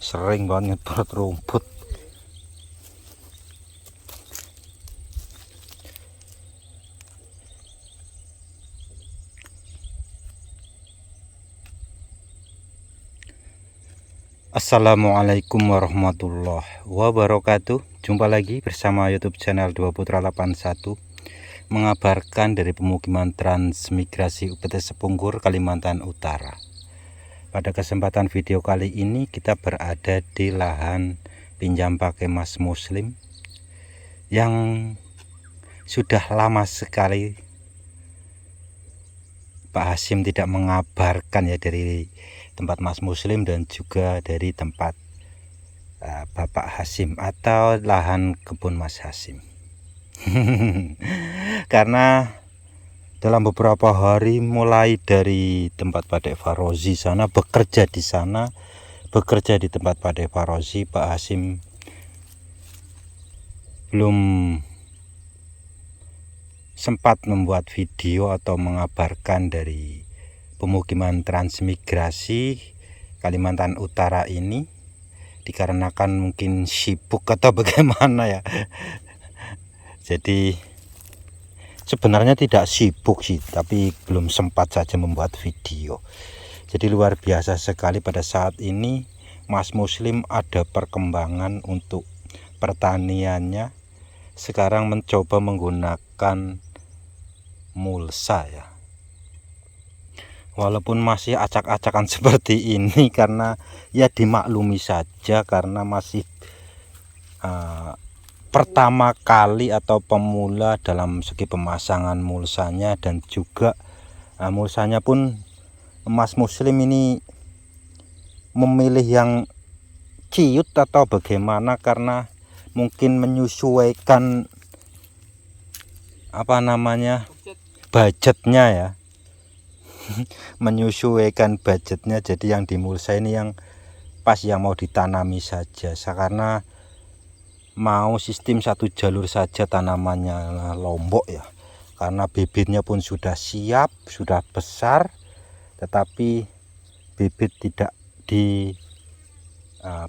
Sering banget nyedot rumput. Assalamualaikum warahmatullahi wabarakatuh. Jumpa lagi bersama YouTube channel Dua Putra 81, mengabarkan dari pemukiman transmigrasi UPT Sepunggur, Kalimantan Utara. Pada kesempatan video kali ini kita berada di lahan pinjam pakai Mas Muslim yang sudah lama sekali Pak Hasyim tidak mengabarkan ya, dari tempat Mas Muslim dan juga dari tempat Bapak Hasyim atau lahan kebun Mas Hasyim. Karena dalam beberapa hari mulai dari tempat Pak Dek Farozi sana, bekerja di sana, bekerja di tempat Pak Dek Farozi, Pak Hasyim belum sempat membuat video atau mengabarkan dari pemukiman transmigrasi Kalimantan Utara ini, dikarenakan mungkin sibuk atau bagaimana ya. Jadi sebenarnya tidak sibuk sih, tapi belum sempat saja membuat video. Jadi luar biasa sekali pada saat ini Mas Muslim ada perkembangan untuk pertaniannya. Sekarang mencoba menggunakan mulsa ya, walaupun masih acak-acakan seperti ini, karena ya dimaklumi saja karena masih pertama kali atau pemula dalam segi pemasangan mulsanya, dan juga mulsanya pun Mas Muslim ini memilih yang ciut atau bagaimana, karena mungkin menyesuaikan budgetnya ya. Menyesuaikan budgetnya, jadi yang dimulsa ini yang pas, yang mau ditanami saja, karena mau sistem satu jalur saja tanamannya Lombok ya, karena bibitnya pun sudah siap, sudah besar, tetapi bibit tidak di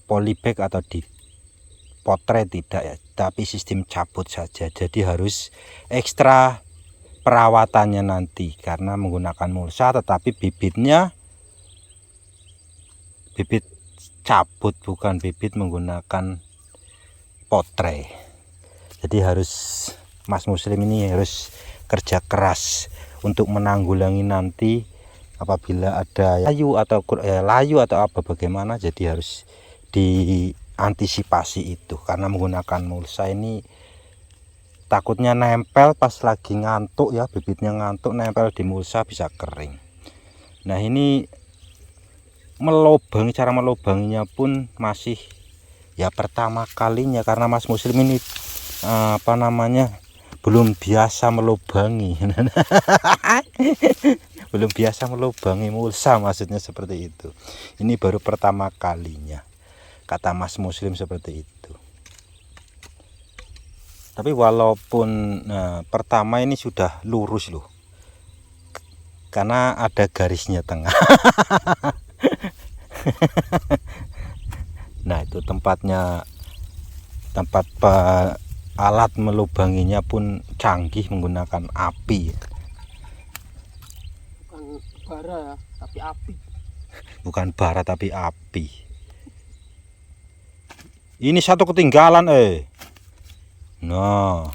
polybag atau di potret tidak ya, tapi sistem cabut saja. Jadi harus ekstra perawatannya nanti karena menggunakan mulsa, tetapi bibitnya bibit cabut, bukan bibit menggunakan potret. Jadi harus Mas Muslim ini harus kerja keras untuk menanggulangi nanti apabila ada layu atau apa bagaimana. Jadi harus diantisipasi itu, karena menggunakan mulsa ini takutnya nempel pas lagi ngantuk ya, bibitnya ngantuk nempel di mulsa bisa kering. Nah ini melubangi, cara melubanginya pun masih ya pertama kalinya, karena Mas Muslim ini belum biasa melubangi. Belum biasa melubangi mulsa, maksudnya seperti itu. Ini baru pertama kalinya, kata Mas Muslim seperti itu. Tapi walaupun pertama ini sudah lurus loh, karena ada garisnya tengah. Nah itu tempatnya, tempat alat melubanginya pun canggih, menggunakan api. Bukan bara ya, tapi api. Bukan bara tapi api. Ini satu ketinggalan Nah,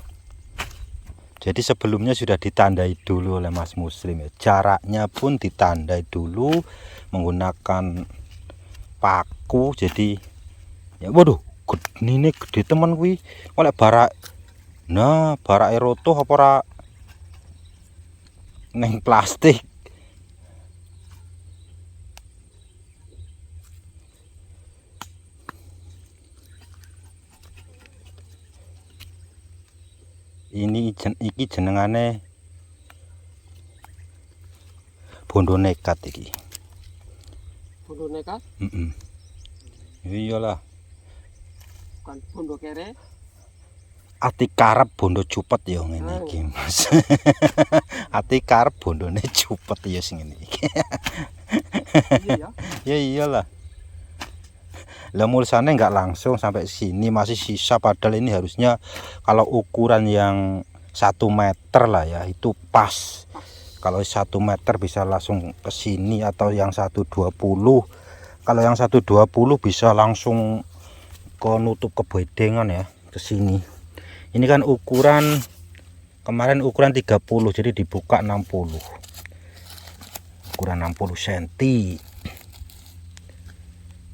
jadi sebelumnya sudah ditandai dulu oleh Mas Muslim ya. Jaraknya pun ditandai dulu menggunakan paku. Jadi ya waduh, ini gede teman kuwi. Oleh barak. Nah, barak eroto apa ora neng plastik. Iki jenengane bondo nekat iki. Bondo nekat? Iyalah. Bukan bondo kere. ati karep bondo cupet ya ngene iki Mas. Ati karep bondone cupet ya sing ngene iki. Iya ya. Ya iyalah. Lah mulsane nggak langsung sampai sini, masih sisa, padahal ini harusnya kalau ukuran yang 1 meter lah ya itu pas. Kalau 1 meter bisa langsung ke sini, atau yang 120. Kalau yang 120 bisa langsung ke nutup kebedengan ya, ke sini. Ini kan ukuran kemarin ukuran 30, jadi dibuka 60. Ukuran 60 cm.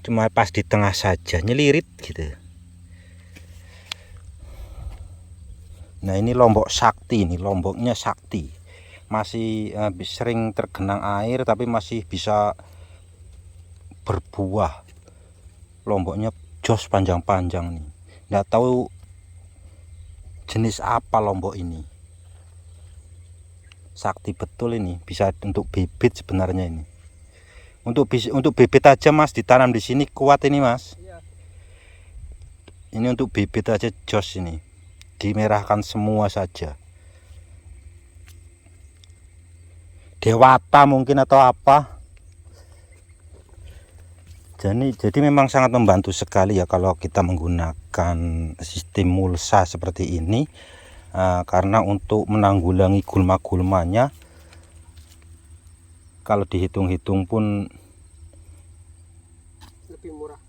Cuma pas di tengah saja, nyelirit gitu. Nah, ini lombok sakti, ini lomboknya sakti. Masih sering tergenang air tapi masih bisa berbuah. Lomboknya jos panjang-panjang nih. Nggak tahu jenis apa lombok ini. Sakti betul ini, bisa untuk bibit sebenarnya ini. Untuk bibit aja Mas, ditanam di sini kuat ini Mas. Iya. Ini untuk bibit aja jos ini. Dimerahkan semua saja. Dewata mungkin atau apa. Jadi memang sangat membantu sekali ya kalau kita menggunakan sistem mulsa seperti ini, karena untuk menanggulangi gulma-gulmanya, kalau dihitung-hitung pun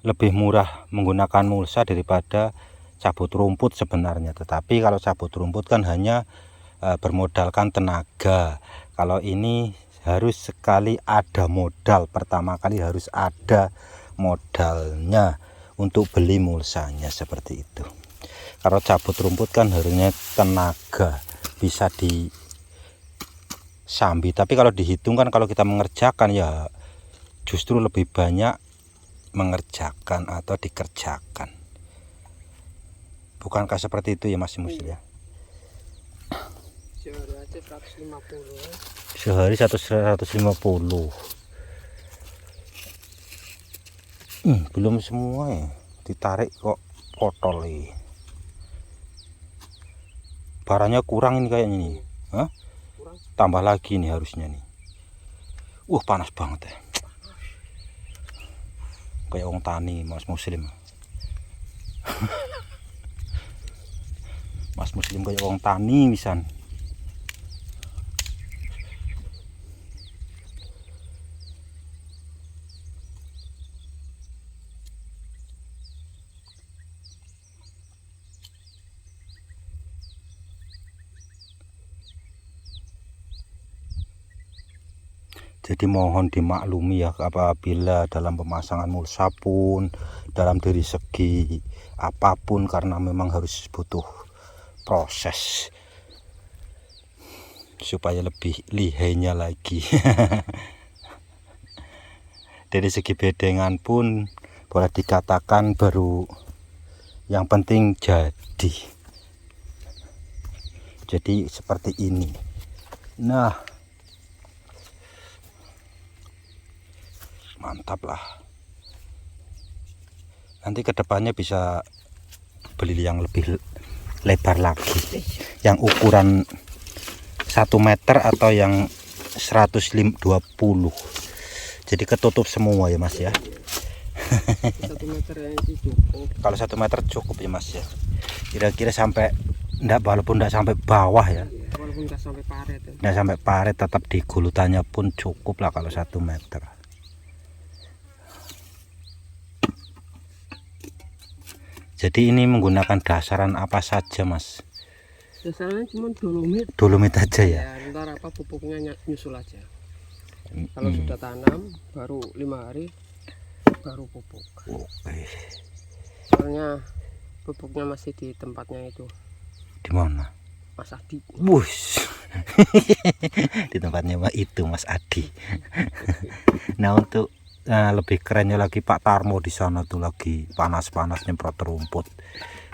lebih murah menggunakan mulsa daripada cabut rumput sebenarnya. Tetapi kalau cabut rumput kan hanya bermodalkan tenaga. Kalau ini harus sekali ada modal, pertama kali harus ada modalnya untuk beli mulsanya, seperti itu. Kalau cabut rumput kan harusnya tenaga, bisa disambi, tapi kalau dihitung kan kalau kita mengerjakan ya justru lebih banyak mengerjakan atau dikerjakan. Bukankah seperti itu ya Mas Muslim ya? Sehari aja 150 ya. Sehari 150. Belum semua ya, ditarik kok kotor nih. Barangnya kurang ini kayaknya nih. Hah? Kurang. Tambah lagi nih harusnya nih. Panas banget ya. Kayak orang tani Mas Muslim. Mas Muslim kayak orang tani misan. Jadi mohon dimaklumi ya apabila dalam pemasangan mulsa pun, dalam dari segi apapun, karena memang harus butuh proses supaya lebih lihainya lagi. Dari segi bedengan pun boleh dikatakan baru, yang penting jadi seperti ini. Nah, mantap lah. Nanti kedepannya bisa beli yang lebih lebar lagi, yang ukuran 1 meter atau yang 120. Jadi ketutup semua ya Mas ya. 1 meter ya itu cukup. Kalau 1 meter cukup ya Mas ya. Kira-kira sampai walaupun enggak sampai bawah ya. Walaupun enggak sampai paret ya. Enggak sampai paret, tetap di gulutannya pun cukup lah kalau 1 meter. Jadi ini menggunakan dasaran apa saja Mas? Dasarnya cuma dolomit. Dolomit aja ya? Ya, ntar apa pupuknya nyusul aja. Kalau sudah tanam baru 5 hari baru pupuk. Oke. Soalnya pupuknya masih di tempatnya itu. Di mana? Mas Adi. Wush. Di tempatnya Mas Adi. Nah, untuk lebih kerennya lagi Pak Tarmo di sana tuh lagi panas-panas nyemprot rumput.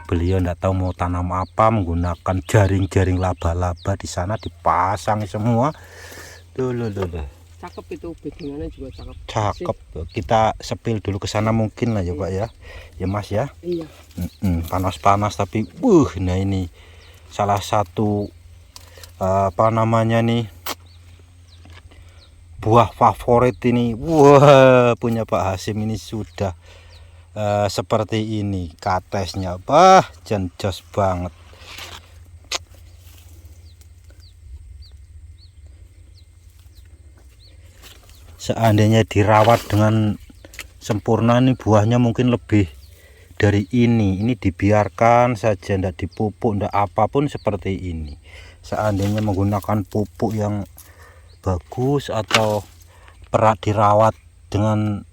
Beliau nggak tahu mau tanam apa, menggunakan jaring-jaring laba-laba di sana dipasang semua. Tuh. Cakep itu bedengannya juga cakep. Cakep. Kita sepil dulu ke sana mungkin lah ya Pak ya. Ya Mas ya. Iya. Panas-panas tapi nah ini salah satu apa namanya nih, buah favorit ini. Wah, punya Pak Hasim ini sudah seperti ini katesnya. Jos banget. Seandainya dirawat dengan sempurna ini buahnya mungkin lebih dari ini dibiarkan saja, tidak dipupuk, tidak apapun seperti ini. Seandainya menggunakan pupuk yang bagus atau dirawat dengan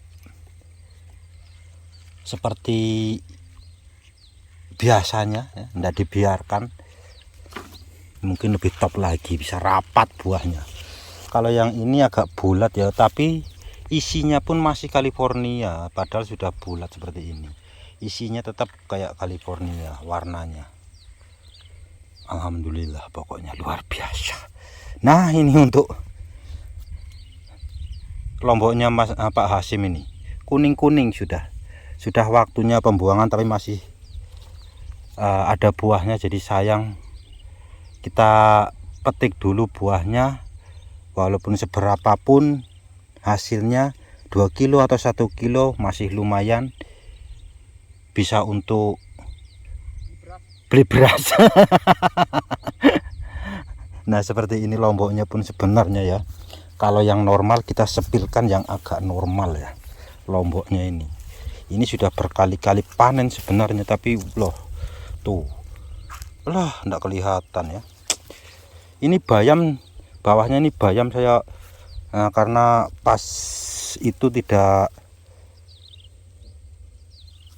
seperti biasanya ya, tidak dibiarkan, mungkin lebih top lagi, bisa rapat buahnya. Kalau yang ini agak bulat ya, tapi isinya pun masih California, padahal sudah bulat seperti ini. Isinya tetap kayak California warnanya. Alhamdulillah, pokoknya luar biasa. Nah, ini untuk lomboknya Pak Hasim ini. Kuning-kuning sudah waktunya pembuangan, tapi masih ada buahnya, jadi sayang. Kita petik dulu buahnya, walaupun seberapapun hasilnya 2 kilo atau 1 kilo masih lumayan, bisa untuk beli beras. Nah, seperti ini lomboknya pun sebenarnya ya. Kalau yang normal kita sepilkan yang agak normal ya lomboknya ini. Ini sudah berkali-kali panen sebenarnya, tapi loh tuh lah enggak kelihatan ya. Ini bayam, bawahnya ini bayam saya karena pas itu tidak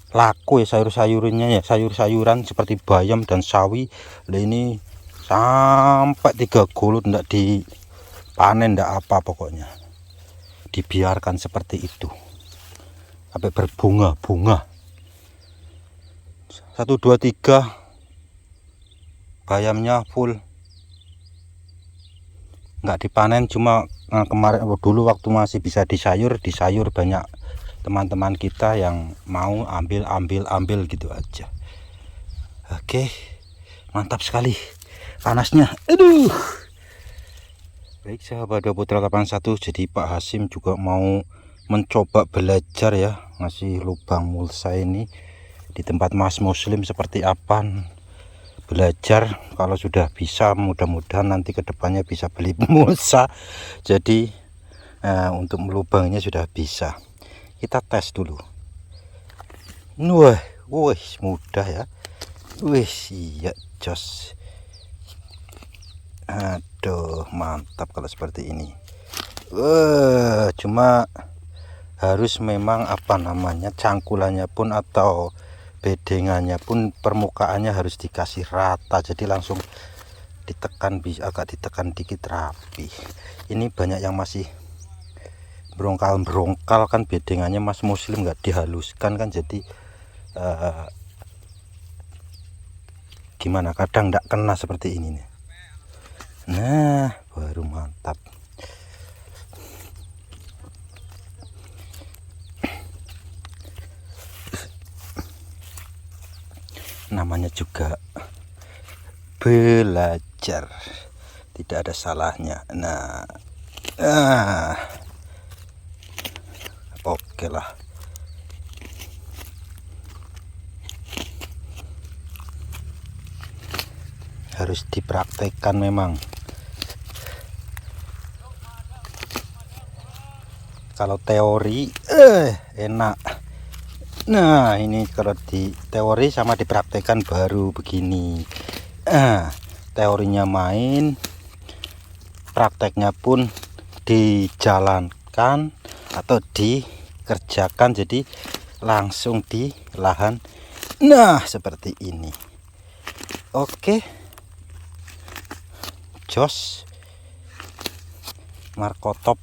laku ya sayur-sayurnya ya, sayur-sayuran seperti bayam dan sawi. Nah, ini sampai 3 gulut enggak dipanen, enggak apa, pokoknya dibiarkan seperti itu sampai berbunga-bunga. 1 2 3 bayamnya full, enggak dipanen. Cuma kemarin dulu waktu masih bisa disayur banyak teman-teman kita yang mau ambil gitu aja. Oke, mantap sekali panasnya. Aduh. Baik sahabat Putra 81, jadi Pak Hasim juga mau mencoba belajar ya, ngasih lubang mulsa ini di tempat Mas Muslim seperti apa. Belajar, kalau sudah bisa mudah-mudahan nanti kedepannya bisa beli mulsa. Jadi untuk melubangnya sudah bisa. Kita tes dulu. Wah, mudah ya. Iya, jos. Aduh, mantap kalau seperti ini. Cuma harus memang apa namanya, cangkulannya pun atau bedengannya pun permukaannya harus dikasih rata, jadi langsung ditekan, bisa agak ditekan dikit rapi. Ini banyak yang masih berongkal kan bedengannya Mas Muslim, nggak dihaluskan kan, jadi gimana, kadang nggak kena seperti ini nih. Nah, baru mantap. Namanya juga belajar, tidak ada salahnya. Nah, oke lah. Harus dipraktekkan memang. Kalau teori enak. Nah, ini kalau di teori sama dipraktekkan baru begini. Teorinya main, prakteknya pun dijalankan atau dikerjakan, jadi langsung di lahan. Nah, seperti ini. Oke, jos markotop.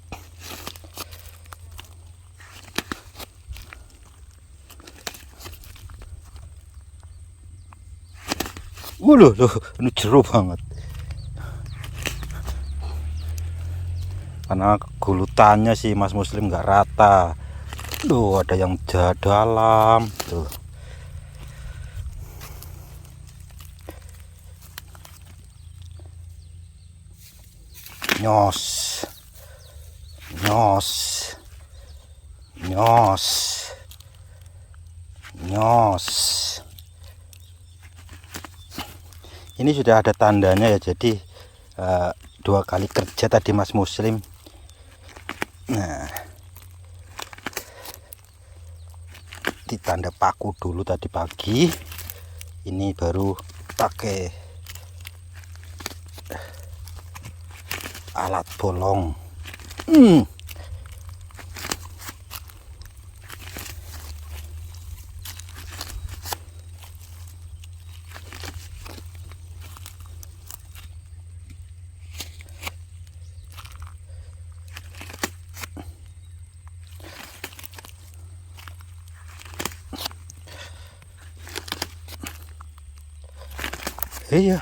Loh, ini jeruk banget. karena gulutannya sih Mas Muslim nggak rata. Duh, ada yang dalam tuh. Nyos, nyos, nyos, nyos. Ini sudah ada tandanya ya, jadi 2 kali kerja tadi Mas Muslim. Nah, ditanda paku dulu tadi pagi, ini baru pakai alat bolong. Iya,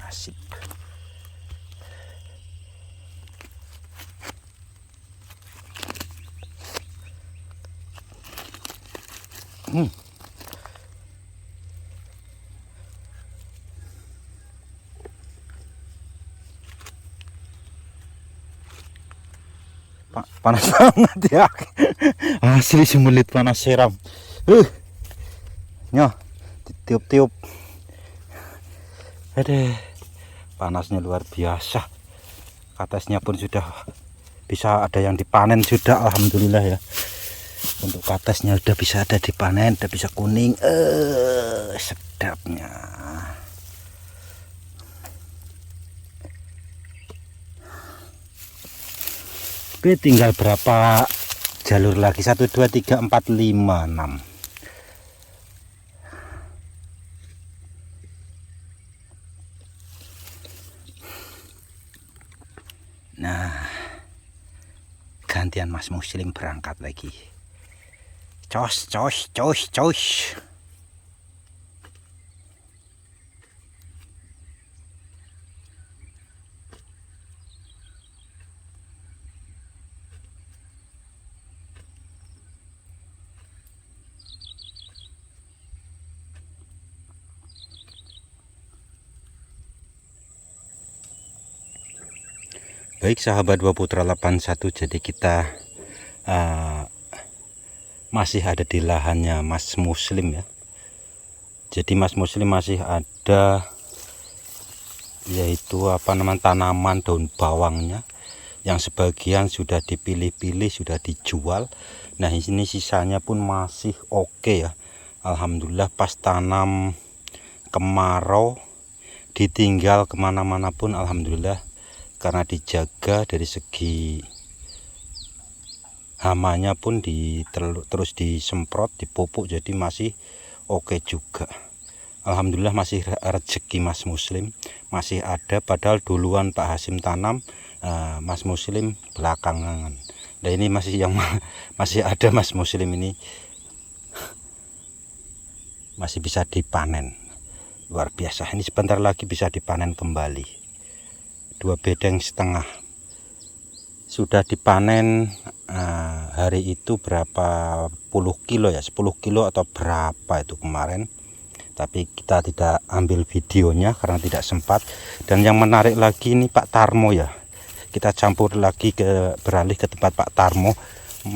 nasib. Panas banget ya. Asli semelit panas seram. Nyoh, ditiup-tiup. Aduh, panasnya luar biasa. Katesnya pun sudah bisa ada yang dipanen sudah, alhamdulillah ya. Untuk katesnya udah bisa ada dipanen, udah bisa kuning. Sedapnya. Oke, tinggal berapa jalur lagi? 1 2 3 4 5 6. Nah, gantian Mas Muslim berangkat lagi. Cos, cos, cos, cos. Baik sahabat Dua Putra 81, jadi kita masih ada di lahannya Mas Muslim ya. Jadi Mas Muslim masih ada yaitu tanaman daun bawangnya yang sebagian sudah dipilih-pilih, sudah dijual. Nah, ini sisanya pun masih oke ya. Alhamdulillah, pas tanam kemarau ditinggal kemana-mana pun alhamdulillah, karena dijaga dari segi hamanya pun terus disemprot, dipupuk, jadi masih oke juga. Alhamdulillah masih rezeki Mas Muslim, masih ada, padahal duluan Pak Hasim tanam, Mas Muslim belakangan. Nah, ini masih masih ada Mas Muslim ini masih bisa dipanen. Luar biasa, ini sebentar lagi bisa dipanen kembali. 2 bedeng setengah sudah dipanen. Hari itu berapa puluh kilo ya, 10 kilo atau berapa itu kemarin, tapi kita tidak ambil videonya karena tidak sempat. Dan yang menarik lagi ini Pak Tarmo ya, kita campur lagi beralih ke tempat Pak Tarmo.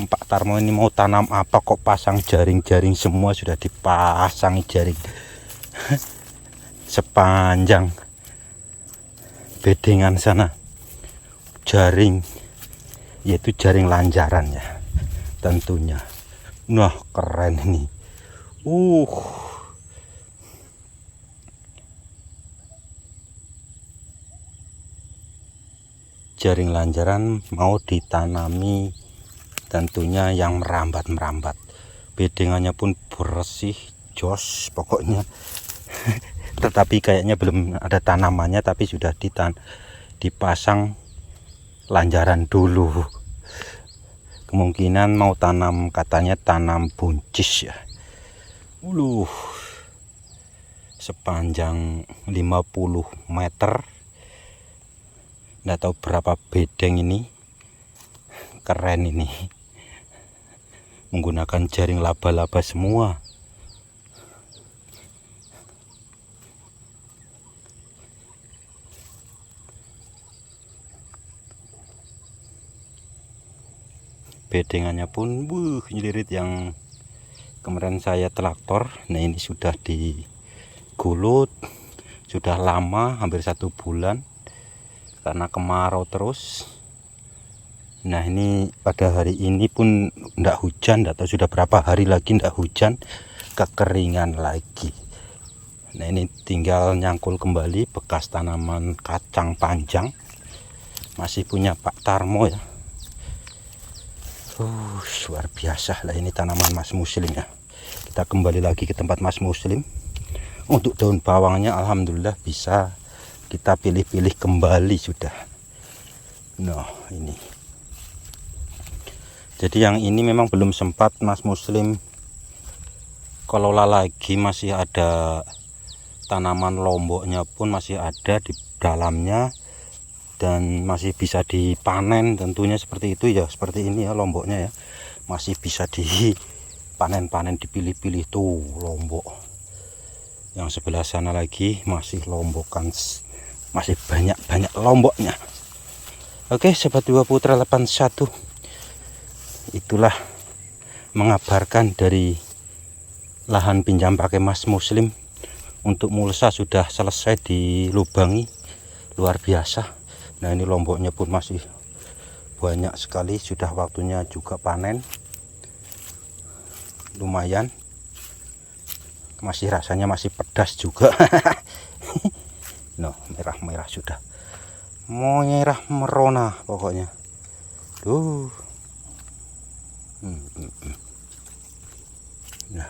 Pak Tarmo ini mau tanam apa kok pasang jaring-jaring semua, sudah dipasang jaring sepanjang bedengan sana, jaring, yaitu jaring lanjaran ya tentunya. Nah, keren ini. Jaring lanjaran mau ditanami tentunya yang merambat-merambat. Bedengannya pun bersih, jos pokoknya. Tetapi kayaknya belum ada tanamannya, tapi sudah dipasang lanjaran dulu. Kemungkinan mau tanam, katanya tanam buncis ya. sepanjang 50 meter. Nggak tahu berapa bedeng ini. Keren ini. Menggunakan jaring laba-laba semua. Bedengannya pun nyelirit yang kemarin saya traktor. Nah ini sudah digulut, sudah lama, hampir 1 bulan karena kemarau terus. Nah ini pada hari ini pun enggak hujan, enggak tahu sudah berapa hari lagi enggak hujan, kekeringan lagi. Nah ini tinggal nyangkul kembali bekas tanaman kacang panjang, masih punya Pak Tarmo ya. Luar biasa lah ini tanaman Mas Muslim ya. Kita kembali lagi ke tempat Mas Muslim. Untuk daun bawangnya alhamdulillah bisa kita pilih-pilih kembali sudah. Nah ini. Jadi yang ini memang belum sempat Mas Muslim kelola lagi, masih ada tanaman lomboknya pun masih ada di dalamnya. Dan masih bisa dipanen tentunya seperti itu ya, seperti ini ya lomboknya ya, masih bisa dipanen-panen, dipilih-pilih tuh lombok. Yang sebelah sana lagi masih lombokan, masih banyak-banyak lomboknya. Oke Sobat Dua Putra 81, itulah mengabarkan dari lahan pinjam pakai Mas Muslim. Untuk mulsa sudah selesai dilubangi, luar biasa. Nah ini lomboknya pun masih banyak sekali, sudah waktunya juga panen. Lumayan, masih rasanya masih pedas juga. Noh merah-merah sudah, merah merona pokoknya. Nah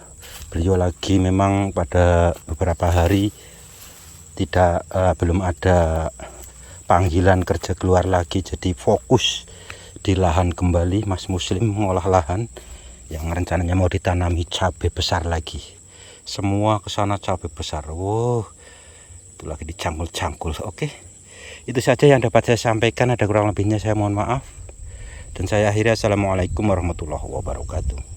beliau lagi memang pada beberapa hari belum ada panggilan kerja keluar lagi, jadi fokus di lahan kembali. Mas Muslim mengolah lahan yang rencananya mau ditanami cabai besar lagi. Semua ke sana cabai besar. Wow, itu lagi dicangkul-cangkul. Oke, itu saja yang dapat saya sampaikan. Ada kurang lebihnya saya mohon maaf. Dan saya akhiri. Assalamualaikum warahmatullahi wabarakatuh.